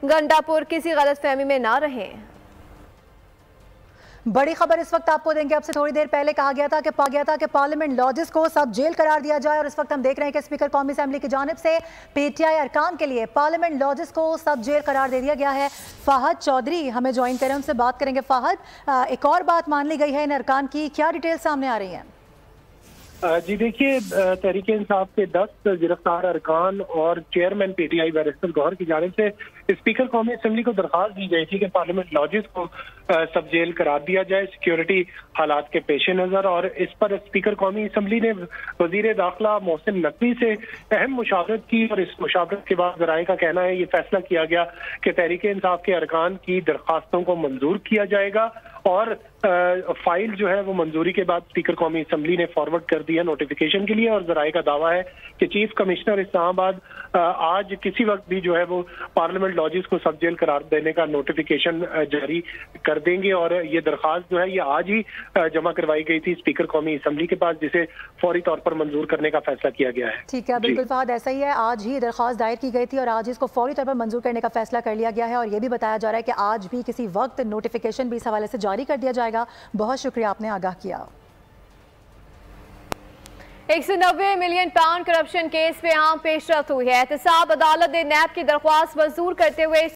गंडापुर किसी गलतफहमी में ना रहें। बड़ी खबर इस वक्त आपको देंगे। अब से थोड़ी देर पहले कहा गया था कि पार्लियामेंट लॉजेस को सब जेल करार दिया जाए, और इस वक्त हम देख रहे हैं कि स्पीकर कौमी असेंबली की जानिब से पीटीआई अरकान के लिए पार्लियामेंट लॉजेस को सब जेल करार दे दिया गया है। फाहद चौधरी हमें ज्वाइन करें, उनसे बात करेंगे। फाहद, एक और बात मान ली गई है इन अरकान की, क्या डिटेल सामने आ रही है? जी देखिए, तहरीक इंसाफ के 10 गिरफ्तार अरकान और चेयरमैन पीटीआई बैरिस्टर गौहर की जानिब से स्पीकर कौमी असेंबली को दरखास्त दी गई थी कि पार्लियामेंट लॉजेस को सब जेल करार दिया जाए सिक्योरिटी हालात के पेश नज़र। और इस पर स्पीकर कौमी असेंबली ने वजीर दाखिला मोहसिन नकवी से अहम मुशावरत की, और इस मुशावरत के बाद ज़राए का कहना है ये फैसला किया गया कि तहरीक इंसाफ के अरकान की दरखास्तों को मंजूर किया जाएगा, और फाइल जो है वो मंजूरी के बाद स्पीकर कौमी असेंबली ने फॉरवर्ड कर दिया नोटिफिकेशन के लिए। और जराए का दावा है कि चीफ कमिश्नर इस्लामाबाद आज किसी वक्त भी जो है वो पार्लियामेंट लॉजेस को सब जेल करार देने का नोटिफिकेशन जारी कर देंगे। और ये दरखास्त जो है ये आज ही जमा करवाई गई थी स्पीकर कौमी असेंबली के पास, जिसे फौरी तौर पर मंजूर करने का फैसला किया गया है। ठीक है, बिल्कुल फहद, ऐसा ही है। आज ही दरखास्त दायर की गई थी और आज इसको फौरी तौर पर मंजूर करने का फैसला कर लिया गया है, और ये भी बताया जा रहा है कि आज भी किसी वक्त नोटिफिकेशन भी इस हवाले से जारी कर दिया जाएगा। बहुत शुक्रिया, आपने आगाह किया। 190 मिलियन पाउंड करप्शन केस पे आम पेशरफ्त हुई है। एहतसाब अदालत ने नैब की दरख्वास्त मंजूर करते हुए